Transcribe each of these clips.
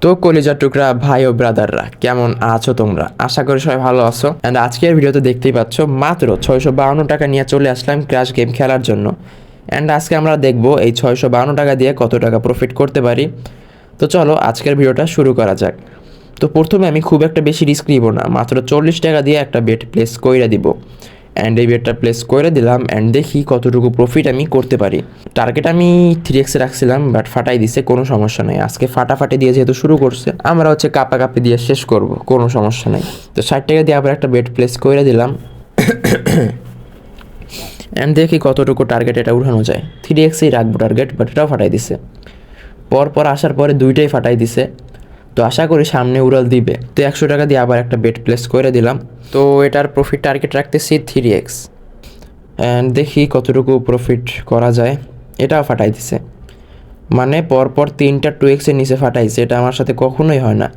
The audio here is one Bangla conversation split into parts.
তো কলিজার টুকরা ভাই ও ব্রাদাররা কেমন আছো তোমরা? আশা করি সবাই ভালো আছো। অ্যান্ড আজকের ভিডিওতে দেখতেই পাচ্ছ মাত্র 652 টাকা নিয়ে চলে আসলাম ক্র্যাশ গেম খেলার জন্য। অ্যান্ড আজকে আমরা দেখবো এই 652 টাকা দিয়ে কত টাকা প্রফিট করতে পারি। তো চলো আজকের ভিডিওটা শুরু করা যাক। তো প্রথমে আমি খুব একটা বেশি রিস্ক নিব না, মাত্র 40 টাকা দিয়ে একটা বেট প্লেস কইরা দিব। অ্যান্ড এই বেটটা প্লেস করে দিলাম অ্যান্ড দেখি কতটুকু প্রফিট আমি করতে পারি। টার্গেট আমি 3x রাখছিলাম, বাট ফাটাই দিছে, কোনো সমস্যা নেই। আজকে ফাটাফাটি দিয়ে যেহেতু শুরু করছে, আমরা হচ্ছে কাপি দিয়ে শেষ করব, কোনো সমস্যা নেই। তো 60 টাকা দিয়ে আবার একটা বেট প্লেস করে দিলাম অ্যান্ড দেখি কতটুকু টার্গেট এটা উঠানো যায়। 3xই রাখবো টার্গেট, বাট এটাও ফাটাই দিছে। পরপর আসার পরে দুইটাই ফাটাই দিছে, তো আশা করি সামনে উড়াল দিবে। তো 100 টাকা দিয়ে আবার একটা বেট প্লেস করে দিলাম। তো এটার প্রফিট টার্গেট রাখতেছি 3x অ্যান্ড দেখি কতটুকু প্রফিট করা যায়। এটাও ফাটাই দিছে, মানে পরপর 3টা 2x-এর নিচে ফাটাইছে। এটা আমার সাথে কখনোই হয় না,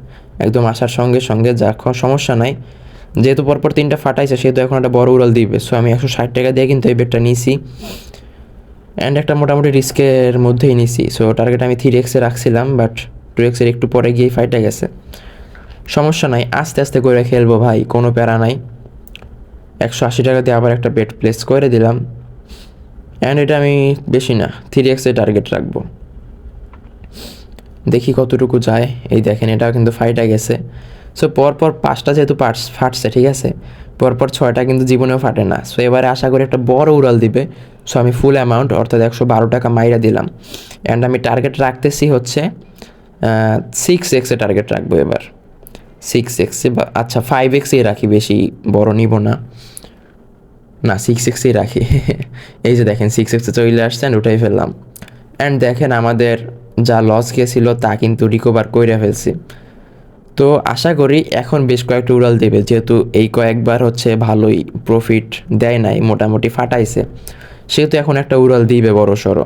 একদম আসার সঙ্গে সঙ্গে যা সমস্যা নাই। যেহেতু পরপর 3টা ফাটাইছে সেহেতু এখন একটা বড় উড়াল দিবে। সো আমি 160 টাকা দিয়ে কিন্তু এই বেটটা নিয়েছি অ্যান্ড একটা মোটামুটি রিস্কের মধ্যেই নিছি। সো টার্গেট আমি 3x-এ রাখছিলাম, বাট 2x-এর একটু পরে গিয়েই ফাইটে গেছে। সমস্যা নাই, আস্তে আস্তে করে খেলবো ভাই, কোনো প্যারা নাই। 180 টাকা দিয়ে আবার একটা বেট প্লেস করে দিলাম অ্যান্ড এটা আমি বেশি না 3x-এ টার্গেট রাখবো। দেখি কতটুকু যায়। এই দেখেন এটাও কিন্তু ফাইটে গেছে। সো পরপর 5টা যেহেতু ফাটছে, ঠিক আছে, পরপর 6টা কিন্তু জীবনেও ফাটে না। সো এবারে আশা করি একটা বড় উড়াল দিবে। সো আমি ফুল অ্যামাউন্ট অর্থাৎ 112 টাকা মাইরা দিলাম অ্যান্ড আমি টার্গেট রাখতেছি হচ্ছে 6x-এ টার্গেট রাখবো এবার। 6x-এ বা আচ্ছা 5x-এই রাখি, বেশি বড় নিব না, 6x-এই রাখি এই যে দেখেন 6x-এ চলে আসছেন, উঠাই ফেললাম অ্যান্ড দেখেন আমাদের যা লস গিয়েছিল তা কিন্তু রিকভার করে ফেলছি। তো আশা করি এখন বেশ কয়েকটা উড়াল দেবে, যেহেতু এই কয়েকবার হচ্ছে ভালোই প্রফিট দেয় নাই, মোটামুটি ফাটাইছে, সেহেতু এখন একটা উড়াল দিবে বড় সড়ো।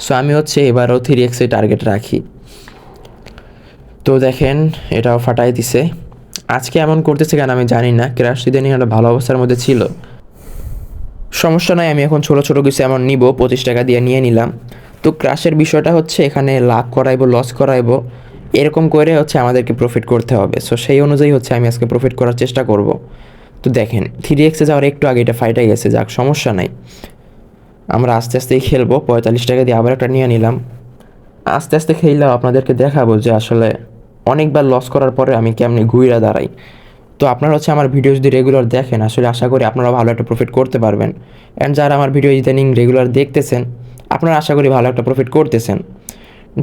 সো আমি হচ্ছে এবারও 3x-এ টার্গেট রাখি। তো দেখেন এটাও ফাটাই দিছে। আজকে এমন করতেছে কেন আমি জানি না, ক্র্যাশ ইদানিং একটা ভালো অবস্থার মধ্যে ছিল। সমস্যা নাই, আমি এখন ছোটো ছোটো কিছু এমন নিব, 25 টাকা দিয়ে নিয়ে নিলাম। তো ক্র্যাশের বিষয়টা হচ্ছে এখানে লাভ করাইবো লস করাইবো এরকম করে হচ্ছে আমাদেরকে প্রফিট করতে হবে। সো সেই অনুযায়ী হচ্ছে আমি আজকে প্রফিট করার চেষ্টা করব। তো দেখেন 3x-এ যাওয়ার একটু আগে এটা ফাইটে গেছে, যাক সমস্যা নাই, আমরা আস্তে আস্তেই খেলবো। 45 টাকা দিয়ে আবার একটা নিয়ে নিলাম। আস্তে আস্তে খেললেও আপনাদেরকে দেখাবো যে আসলে অনেকবার লস করার পরে আমি কেমনি ঘুরে দাঁড়াই। তো আপনারা হচ্ছে আমার ভিডিও যদি রেগুলার দেখেন, আসলে আশা করি আপনারা ভালো একটা প্রফিট করতে পারবেন। অ্যান্ড যারা আমার ভিডিও ইদানিং রেগুলার দেখতেছেন, আপনারা আশা করি ভালো একটা প্রফিট করতেছেন,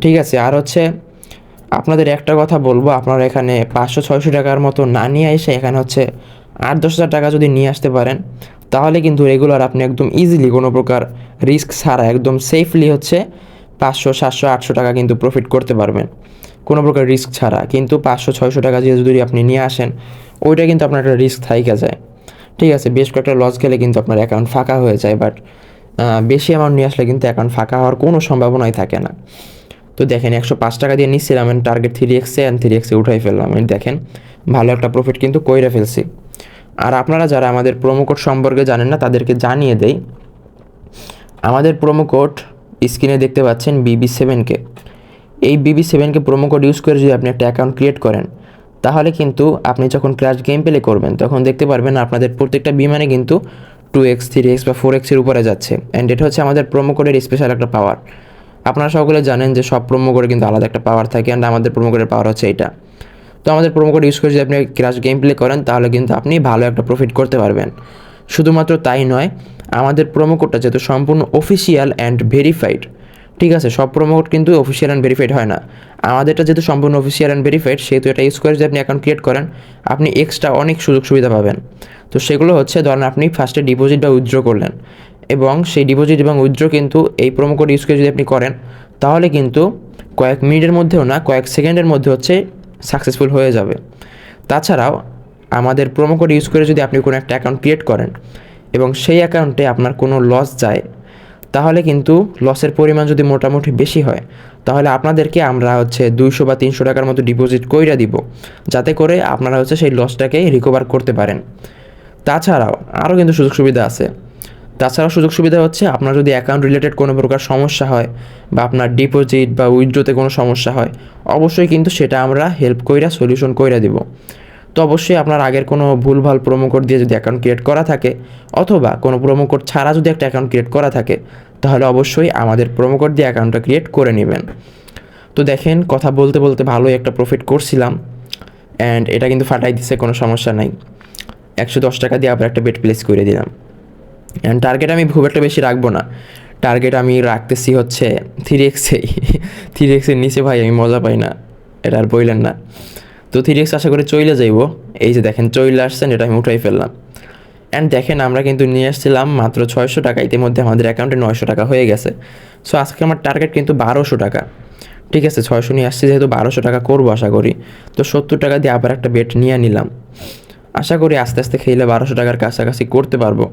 ঠিক আছে। আর হচ্ছে আপনাদের একটা কথা বলবো, আপনারা এখানে 500-600 টাকার মতো না নিয়ে এসে এখানে হচ্ছে 8-10 হাজার টাকা যদি নিয়ে আসতে পারেন, তাহলে কিন্তু রেগুলার আপনি একদম ইজিলি কোনো প্রকার রিস্ক ছাড়া একদম সেফলি হচ্ছে 500-700-800 টাকা কিন্তু প্রফিট করতে পারবেন, কোনো প্রকার রিস্ক ছাড়া। কিন্তু 500-600 টাকা দিয়ে যদি আপনি নিয়ে আসেন, ওইটা কিন্তু আপনার একটা রিস্ক থাইকা যায়, ঠিক আছে। বেশ কয়েকটা লস গেলে কিন্তু আপনার অ্যাকাউন্ট ফাঁকা হয়ে যায়, বাট বেশি অ্যামাউন্ট নিয়ে আসলে কিন্তু অ্যাকাউন্ট ফাঁকা হওয়ার কোনো সম্ভাবনাই থাকে না। তো দেখেন 105 টাকা দিয়ে নিচ্ছিলাম টার্গেট 3x-এ অ্যান্ড 3x-এ উঠাই ফেললাম। দেখেন ভালো একটা প্রফিট কিন্তু কইরা ফেলছি। আর আপনারা যারা আমাদের প্রোমো কোড সম্পর্কে জানেন না, তাদেরকে জানিয়ে দেই, আমাদের প্রোমো কোড স্ক্রিনে দেখতে পাচ্ছেন BB7K। এই BB7K প্রোমো কোড ইউজ করে যদি আপনি একটা অ্যাকাউন্ট ক্রিয়েট করেন, তাহলে কিন্তু আপনি যখন ক্র্যাশ গেম প্লে করবেন তখন দেখতে পারবেন আপনাদের প্রত্যেকটা বিমানে কিন্তু 2x 3x বা 4x-এর উপরে যাচ্ছে। অ্যান্ড এটা হচ্ছে আমাদের প্রোমো কোডের স্পেশাল একটা পাওয়ার। আপনারা সকলে জানেন যে সব প্রোমো কোডে কিন্তু আলাদা একটা পাওয়ার থাকে, অ্যান্ড আমাদের প্রোমো কোডের পাওয়ার হচ্ছে এটা। তো আমাদের প্রোমো কোড ইউজ করে যদি আপনি ক্র্যাশ গেম প্লে করেন, তাহলে কিন্তু আপনি ভালো একটা প্রফিট করতে পারবেন। শুধুমাত্র তাই নয়, আমাদের প্রোমো কোডটা যেহেতু সম্পূর্ণ অফিসিয়াল অ্যান্ড ভেরিফাইড, ঠিক আছে, সব প্রোমো কোড কিন্তু অফিসিয়াল অ্যান্ড ভেরিফাইড হয় না। আমাদেরটা যেহেতু সম্পূর্ণ অফিসিয়াল অ্যান্ড ভেরিফাইড, সেহেতু এটা ইউজ করে যদি আপনি অ্যাকাউন্ট ক্রিয়েট করেন, আপনি এক্সট্রা অনেক সুযোগ সুবিধা পাবেন। তো সেগুলো হচ্ছে, ধরেন আপনি ফার্স্টে ডিপোজিট বা উইথড্র করলেন, এবং সেই ডিপোজিট এবং উইথড্র কিন্তু এই প্রোমো কোড ইউজ করে যদি আপনি করেন, তাহলে কিন্তু কয়েক মিনিটের মধ্যেও না, কয়েক সেকেন্ডের মধ্যে হচ্ছে সাকসেসফুল হয়ে যাবে। তাছাড়াও আমাদের প্রোমো কোড ইউজ করে যদি আপনি কোনো একটা অ্যাকাউন্ট ক্রিয়েট করেন এবং সেই অ্যাকাউন্টে আপনার কোনো লস যায়, তাহলে কিন্তু লসের পরিমাণ যদি মোটামুটি বেশি হয়, তাহলে আপনাদেরকে আমরা হচ্ছে 200 বা 300 টাকার মতো ডিপোজিট কইরা দিব, যাতে করে আপনারা হচ্ছে সেই লসটাকে রিকভার করতে পারেন। তাছাড়াও আরও কিন্তু সুযোগ সুবিধা আছে। তাছাড়াও সুযোগ সুবিধা হচ্ছে আপনার যদি অ্যাকাউন্ট রিলেটেড কোনো প্রকার সমস্যা হয় বা আপনার ডিপোজিট বা উইথড্রোতে কোনো সমস্যা হয়, অবশ্যই কিন্তু সেটা আমরা হেল্প কইরা সলিউশন কইরা দিব। তো অবশ্যই আপনার আগের কোনো ভুলভাল প্রোমো কোড দিয়ে যদি অ্যাকাউন্ট ক্রিয়েট করা থাকে অথবা কোনো প্রোমো কোড ছাড়া যদি একটা অ্যাকাউন্ট ক্রিয়েট করা থাকে, তাহলে অবশ্যই আমাদের প্রোমো কোড দিয়ে অ্যাকাউন্টটা ক্রিয়েট করে নেবেন। তো দেখেন, কথা বলতে বলতে ভালোই একটা প্রফিট করছিলাম, অ্যান্ড এটা কিন্তু ফাটাই দিচ্ছে, কোনো সমস্যা নাই। 110 টাকা দিয়ে আবার একটা বেট প্লেস করে দিলাম। অ্যান্ড টার্গেট আমি খুব একটা বেশি রাখবো না, টার্গেট আমি রাখতেছি হচ্ছে 3x-এই। 3x-এর নিচে ভাই আমি মজা পাই না, এটা আর বললেন না। তো 3x আশা করে চইলে যাইব। এই যে দেখেন চইলে আসছেন, এটা আমি উঠাই ফেললাম। অ্যান্ড দেখেন আমরা কিন্তু নিয়ে আসছিলাম মাত্র 600 টাকা, ইতিমধ্যে আমাদের অ্যাকাউন্টে 900 টাকা হয়ে গেছে। সো আজকে আমার টার্গেট কিন্তু 1200 টাকা। ঠিক আছে, 600 নিয়ে আসছি যেহেতু 1200 টাকা করবো আশা করি। তো 70 টাকা দিয়ে আবার একটা বেট নিয়ে নিলাম। আশা করি আস্তে আস্তে খেলে 1200 টাকার কাছাকাছি করতে পারবো।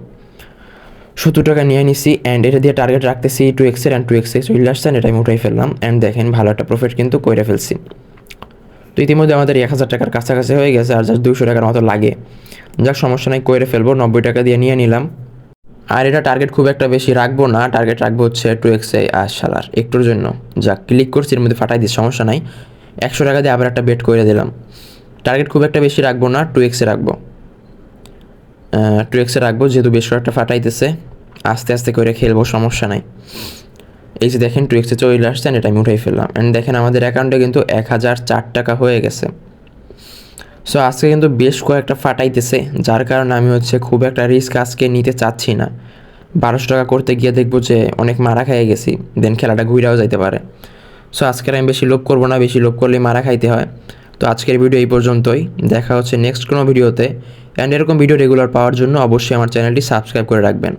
70 টাকা নিয়ে নিছি, অ্যান্ড এটা দিয়ে টার্গেট রাখতেছি 2x-এর, অ্যান্ড 2x চলে আসছেন, এটা আমি উঠাই ফেললাম। অ্যান্ড দেখেন ভালো একটা প্রফিট কিন্তু করে ফেলছি। তো ইতিমধ্যে আমাদের 1000 টাকার কাছাকাছি হয়ে গেছে, আর জাস্ট 200 টাকার মতো লাগে। যাক, সমস্যা নাই, করে ফেলবো। 90 টাকা দিয়ে নিয়ে নিলাম। আর এটা টার্গেট খুব একটা বেশি রাখবো না, টার্গেট রাখবো হচ্ছে 2x-এ। আর শালার একটুর জন্য যাক ক্লিক করছি, এর মধ্যে ফাটাই দিচ্ছি, সমস্যা নাই। 100 টাকা দিয়ে আবার একটা বেট করে দিলাম। টার্গেট খুব একটা বেশি রাখবো না, 2x-এ রাখবো। 2x-এ রাখবো যেহেতু বেশ কয়েকটা ফাটাইতেছে, আস্তে আস্তে করে খেলবো, সমস্যা নাই। এই যে দেখেন 2x-এ চলে আসছেন, এটা আমি উঠাই ফেললাম। অ্যান্ড দেখেন আমাদের অ্যাকাউন্টে কিন্তু 1004 টাকা হয়ে গেছে। সো আজকে কিন্তু বেশ কয়েকটা ফাটাইতেছে, যার কারণে আমি হচ্ছে খুব একটা রিস্ক আজকে নিতে চাচ্ছি না। 1200 টাকা করতে গিয়ে দেখবো যে অনেক মারা খাইয়ে গেছি, দেন খেলাটা ঘুরাও যাইতে পারে। সো আজকের আমি বেশি লোভ করবো না, বেশি লোভ করলেই মারা খাইতে হয়। তো আজকের ভিডিও এই পর্যন্তই, দেখা হচ্ছে নেক্সট কোনো ভিডিওতে। অ্যান্ড এরকম ভিডিও রেগুলার পাওয়ার জন্য অবশ্যই আমার চ্যানেলটি সাবস্ক্রাইব করে রাখবেন।